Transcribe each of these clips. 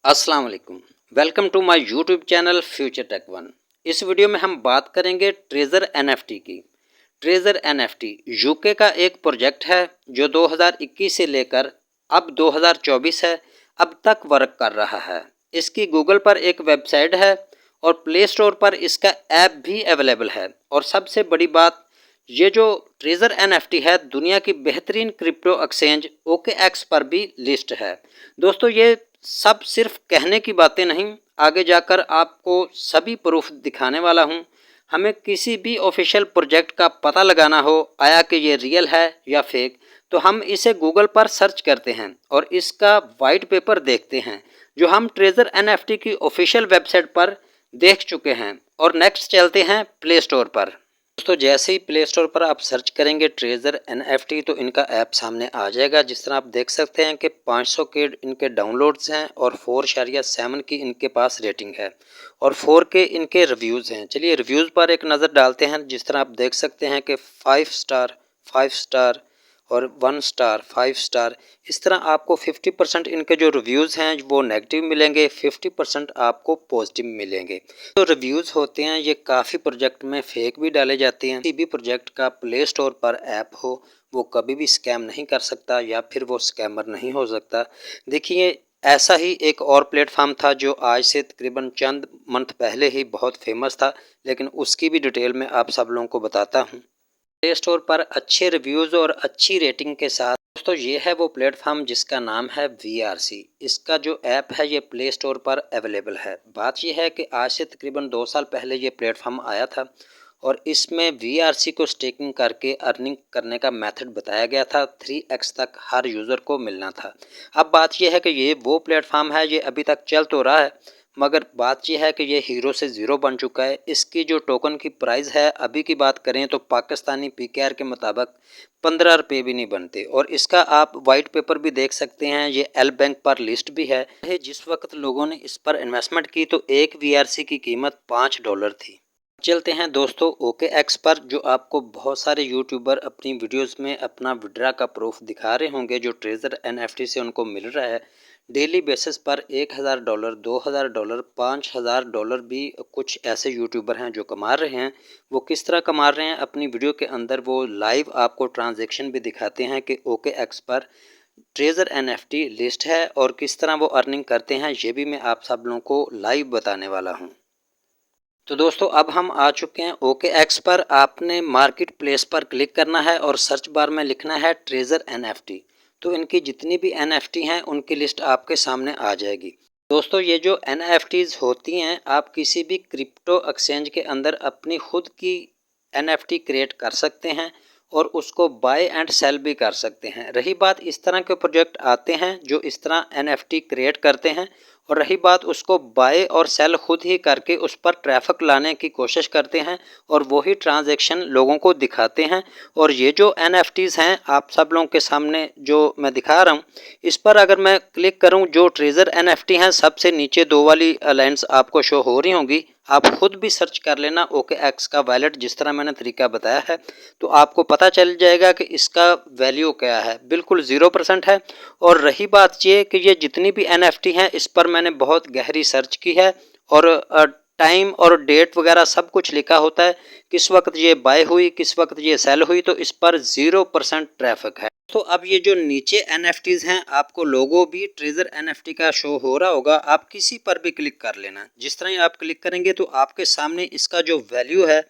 अस्सलाम वालेकुम। Welcome to my YouTube channel future tech one. इस वीडियो में हम बात करेंगे ट्रेजर एनएफटी की। ट्रेजर एनएफटी यूके का एक प्रोजेक्ट है जो 2021 से लेकर अब 2024 है अब तक वर्क कर रहा है। इसकी गूगल पर एक वेबसाइट है और प्ले स्टोर पर इसका ऐप भी अवेलेबल है। और सबसे बड़ी बात, ये जो ट्रेजर एनएफटी है दुनिया की बेहतरीन क्रिप्टो एक्सचेंज OKX पर भी लिस्ट है। दोस्तों, ये सब सिर्फ कहने की बातें नहीं, आगे जाकर आपको सभी प्रूफ दिखाने वाला हूँ। हमें किसी भी ऑफिशियल प्रोजेक्ट का पता लगाना हो, आया कि ये रियल है या फेक, तो हम इसे गूगल पर सर्च करते हैं और इसका वाइट पेपर देखते हैं जो हम ट्रेजर एनएफटी की ऑफिशियल वेबसाइट पर देख चुके हैं। और नेक्स्ट चलते हैं प्ले स्टोर पर। दोस्तों, जैसे ही प्ले स्टोर पर आप सर्च करेंगे ट्रेजर एनएफटी तो इनका ऐप सामने आ जाएगा। जिस तरह आप देख सकते हैं कि 500 के इनके डाउनलोड्स हैं और 4.7 की इनके पास रेटिंग है और 4 के इनके रिव्यूज़ हैं। चलिए रिव्यूज़ पर एक नज़र डालते हैं। जिस तरह आप देख सकते हैं कि 5 स्टार, 5 स्टार और 1 स्टार, 5 स्टार, इस तरह आपको 50% इनके जो रिव्यूज़ हैं वो नेगेटिव मिलेंगे, 50% आपको पॉजिटिव मिलेंगे। तो रिव्यूज़ होते हैं ये काफ़ी प्रोजेक्ट में फेक भी डाले जाते हैं। किसी भी प्रोजेक्ट का प्ले स्टोर पर ऐप हो वो कभी भी स्कैम नहीं कर सकता या फिर वो स्कैमर नहीं हो सकता। देखिए, ऐसा ही एक और प्लेटफॉर्म था जो आज से तकरीबन चंद मंथ पहले ही बहुत फेमस था, लेकिन उसकी भी डिटेल में आप सब लोगों को बताता हूँ। प्ले स्टोर पर अच्छे रिव्यूज़ और अच्छी रेटिंग के साथ दोस्तों ये है वो प्लेटफॉर्म जिसका नाम है VRC। इसका जो ऐप है ये प्ले स्टोर पर अवेलेबल है। बात ये है कि आज से तकरीबन 2 साल पहले ये प्लेटफॉर्म आया था और इसमें VRC को स्टेकिंग करके अर्निंग करने का मेथड बताया गया था। 3x तक हर यूज़र को मिलना था। अब बात यह है कि ये वो प्लेटफॉर्म है, ये अभी तक चल तो रहा है, मगर बात यह है कि ये हीरो से ज़ीरो बन चुका है। इसकी जो टोकन की प्राइस है अभी की बात करें तो पाकिस्तानी PKR के मुताबिक 15 रुपये भी नहीं बनते। और इसका आप वाइट पेपर भी देख सकते हैं, ये एल बैंक पर लिस्ट भी है। जिस वक्त लोगों ने इस पर इन्वेस्टमेंट की तो एक VRC की कीमत $5 थी। चलते हैं दोस्तों OKX पर, जो आपको बहुत सारे यूट्यूबर अपनी वीडियोस में अपना विड्रा का प्रूफ दिखा रहे होंगे जो ट्रेजर एनएफटी से उनको मिल रहा है। डेली बेसिस पर $1000, $2000, $5000 भी कुछ ऐसे यूट्यूबर हैं जो कमा रहे हैं। वो किस तरह कमा रहे हैं, अपनी वीडियो के अंदर वो लाइव आपको ट्रांजैक्शन भी दिखाते हैं कि OKX पर ट्रेजर एनएफटी लिस्ट है और किस तरह वो अर्निंग करते हैं, ये भी मैं आप सब लोगों को लाइव बताने वाला हूँ। तो दोस्तों, अब हम आ चुके हैं OKX पर। आपने मार्केट प्लेस पर क्लिक करना है और सर्च बार में लिखना है ट्रेजर एनएफटी। तो इनकी जितनी भी एनएफटी हैं उनकी लिस्ट आपके सामने आ जाएगी। दोस्तों, ये जो एनएफटीज़ होती हैं, आप किसी भी क्रिप्टो एक्सचेंज के अंदर अपनी खुद की एनएफटी क्रिएट कर सकते हैं और उसको बाय एंड सेल भी कर सकते हैं। रही बात, इस तरह के प्रोजेक्ट आते हैं जो इस तरह एनएफटी क्रिएट करते हैं, और रही बात उसको बाय और सेल खुद ही करके उस पर ट्रैफिक लाने की कोशिश करते हैं और वही ट्रांजैक्शन लोगों को दिखाते हैं। और ये जो एनएफटीज़ हैं आप सब लोगों के सामने जो मैं दिखा रहा हूँ, इस पर अगर मैं क्लिक करूँ, जो ट्रेजर एनएफटी हैं सबसे नीचे 2 वाली लाइन्स आपको शो हो रही होंगी। आप खुद भी सर्च कर लेना OKX का वैलेट, जिस तरह मैंने तरीका बताया है, तो आपको पता चल जाएगा कि इसका वैल्यू क्या है। बिल्कुल 0% है। और रही बात ये कि ये जितनी भी एनएफटी हैं इस पर मैंने बहुत गहरी सर्च की है और टाइम और डेट वगैरह सब कुछ लिखा होता है, किस वक्त ये बाय हुई, किस वक्त ये सेल हुई, तो इस पर 0% ट्रैफिक है। तो अब ये जो नीचे एनएफटीज़ हैं, आपको लोगो भी ट्रेजर एनएफटी का शो हो रहा होगा, आप किसी पर भी क्लिक कर लेना। जिस तरह ही आप क्लिक करेंगे तो आपके सामने इसका जो वैल्यू है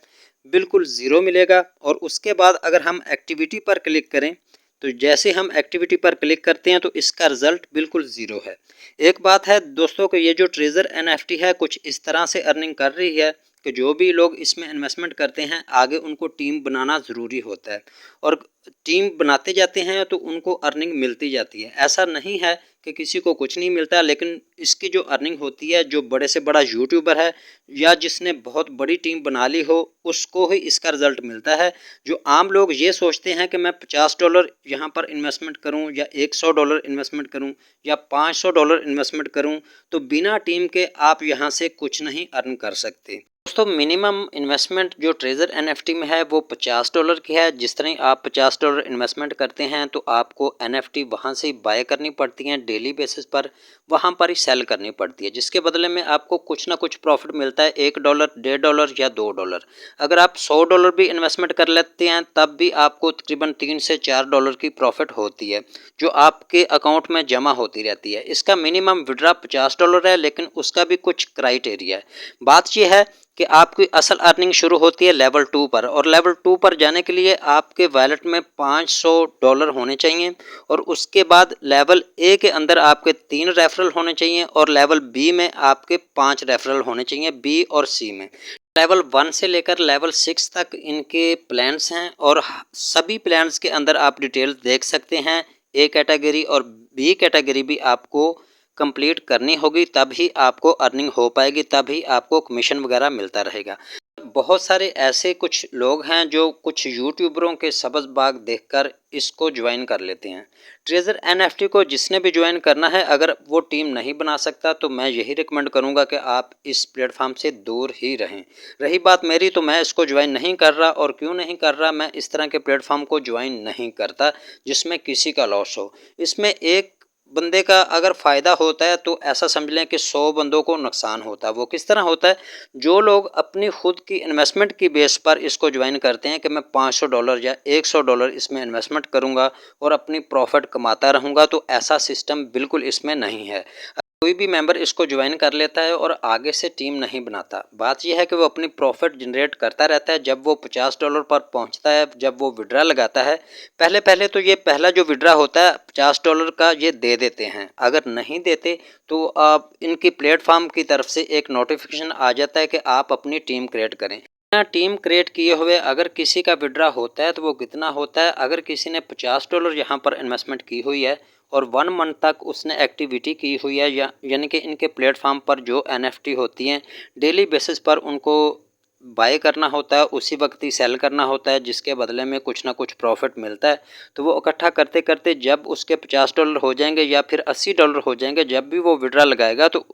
बिल्कुल ज़ीरो मिलेगा। और उसके बाद अगर हम एक्टिविटी पर क्लिक करें तो जैसे हम एक्टिविटी पर क्लिक करते हैं तो इसका रिजल्ट बिल्कुल ज़ीरो है। एक बात है दोस्तों कि ये जो ट्रेजर एनएफटी है कुछ इस तरह से अर्निंग कर रही है कि जो भी लोग इसमें इन्वेस्टमेंट करते हैं आगे उनको टीम बनाना ज़रूरी होता है, और टीम बनाते जाते हैं तो उनको अर्निंग मिलती जाती है। ऐसा नहीं है कि किसी को कुछ नहीं मिलता, लेकिन इसकी जो अर्निंग होती है, जो बड़े से बड़ा यूट्यूबर है या जिसने बहुत बड़ी टीम बना ली हो उसको ही इसका रिजल्ट मिलता है। जो आम लोग ये सोचते हैं कि मैं $50 यहाँ पर इन्वेस्टमेंट करूँ या $100 इन्वेस्टमेंट करूँ या $500 इन्वेस्टमेंट करूँ, तो बिना टीम के आप यहाँ से कुछ नहीं अर्न कर सकते। दोस्तों मिनिमम इन्वेस्टमेंट जो ट्रेजर एनएफटी में है वो $50 की है। जिस तरह आप $50 इन्वेस्टमेंट करते हैं तो आपको एनएफटी वहां से बाय करनी पड़ती हैं डेली बेसिस पर, वहां पर ही सेल करनी पड़ती है, जिसके बदले में आपको कुछ ना कुछ प्रॉफिट मिलता है, $1, $1.5 या $2। अगर आप $100 भी इन्वेस्टमेंट कर लेते हैं तब भी आपको तकरीबन $3 से $4 की प्रॉफिट होती है, जो आपके अकाउंट में जमा होती रहती है। इसका मिनिमम विड्रा $50 है, लेकिन उसका भी कुछ क्राइटेरिया है। बात यह है कि आपकी असल अर्निंग शुरू होती है लेवल 2 पर, और लेवल 2 पर जाने के लिए आपके वैलेट में $500 होने चाहिए, और उसके बाद लेवल ए के अंदर आपके 3 रेफरल होने चाहिए, और लेवल बी में आपके 5 रेफरल होने चाहिए, बी और सी में। लेवल 1 से लेकर लेवल 6 तक इनके प्लान्स हैं, और सभी प्लान्स के अंदर आप डिटेल्स देख सकते हैं। ए कैटेगरी और बी कैटेगरी भी आपको कंप्लीट करनी होगी, तभी आपको अर्निंग हो पाएगी, तभी आपको कमीशन वगैरह मिलता रहेगा। बहुत सारे ऐसे कुछ लोग हैं जो कुछ यूट्यूबरों के सब्ज़ बाग देखकर इसको ज्वाइन कर लेते हैं। ट्रेजर एनएफटी को जिसने भी ज्वाइन करना है, अगर वो टीम नहीं बना सकता तो मैं यही रिकमेंड करूंगा कि आप इस प्लेटफॉर्म से दूर ही रहें। रही बात मेरी, तो मैं इसको ज्वाइन नहीं कर रहा, और क्यों नहीं कर रहा, मैं इस तरह के प्लेटफॉर्म को ज्वाइन नहीं करता जिसमें किसी का लॉस हो। इसमें एक बंदे का अगर फ़ायदा होता है तो ऐसा समझ लें कि 100 बंदों को नुकसान होता है। वो किस तरह होता है, जो लोग अपनी खुद की इन्वेस्टमेंट की बेस पर इसको ज्वाइन करते हैं कि मैं $500 या $100 इसमें इन्वेस्टमेंट करूंगा और अपनी प्रॉफिट कमाता रहूंगा, तो ऐसा सिस्टम बिल्कुल इसमें नहीं है। कोई भी मेंबर इसको ज्वाइन कर लेता है और आगे से टीम नहीं बनाता। बात यह है कि वो अपनी प्रॉफिट जनरेट करता रहता है। जब वो $50 पर पहुंचता है, जब वो विड्रा लगाता है, पहले पहले तो ये पहला जो विड्रा होता है $50 का, ये दे देते हैं। अगर नहीं देते तो आप इनकी प्लेटफॉर्म की तरफ से एक नोटिफिकेशन आ जाता है कि आप अपनी टीम क्रिएट करें। टीम क्रिएट किए हुए अगर किसी का विड्रा होता है तो वो कितना होता है, अगर किसी ने $50 यहाँ पर इन्वेस्टमेंट की हुई है और 1 मंथ तक उसने एक्टिविटी की हुई है, यानी कि इनके प्लेटफॉर्म पर जो एनएफटी होती हैं डेली बेसिस पर उनको बाय करना होता है, उसी वक्त ही सेल करना होता है, जिसके बदले में कुछ ना कुछ प्रॉफिट मिलता है। तो वो इकट्ठा करते करते जब उसके $50 हो जाएंगे या फिर $80 हो जाएंगे, जब भी वो विड्रा लगाएगा तो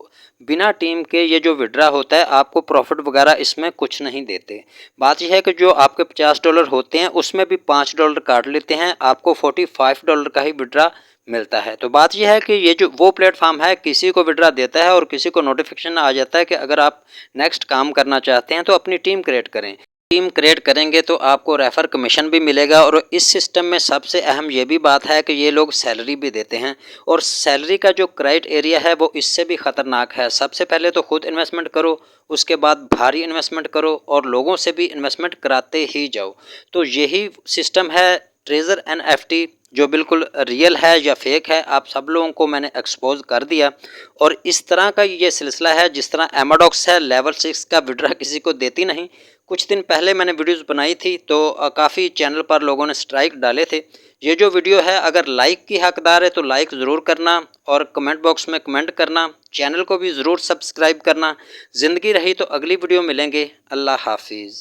बिना टीम के ये जो विड्रा होता है आपको प्रॉफिट वगैरह इसमें कुछ नहीं देते। बात यह है कि जो आपके $50 होते हैं उसमें भी $5 काट लेते हैं, आपको $45 का ही विड्रा मिलता है। तो बात यह है कि ये जो वो प्लेटफॉर्म है किसी को विड्रा देता है और किसी को नोटिफिकेशन आ जाता है कि अगर आप नेक्स्ट काम करना चाहते हैं तो अपनी टीम क्रिएट करें। टीम क्रिएट करेंगे तो आपको रेफर कमीशन भी मिलेगा, और इस सिस्टम में सबसे अहम ये भी बात है कि ये लोग सैलरी भी देते हैं, और सैलरी का जो क्राइटेरिया है वो इससे भी ख़तरनाक है। सबसे पहले तो खुद इन्वेस्टमेंट करो, उसके बाद भारी इन्वेस्टमेंट करो, और लोगों से भी इन्वेस्टमेंट कराते ही जाओ। तो यही सिस्टम है ट्रेजर एनएफटी, जो बिल्कुल रियल है या फेक है आप सब लोगों को मैंने एक्सपोज कर दिया। और इस तरह का ये सिलसिला है, जिस तरह एमाडॉक्स है लेवल 6 का विड्रा किसी को देती नहीं। कुछ दिन पहले मैंने वीडियोस बनाई थी तो काफ़ी चैनल पर लोगों ने स्ट्राइक डाले थे। ये जो वीडियो है अगर लाइक की हकदार है तो लाइक ज़रूर करना, और कमेंट बॉक्स में कमेंट करना, चैनल को भी ज़रूर सब्सक्राइब करना। ज़िंदगी रही तो अगली वीडियो मिलेंगे। अल्लाह हाफिज़।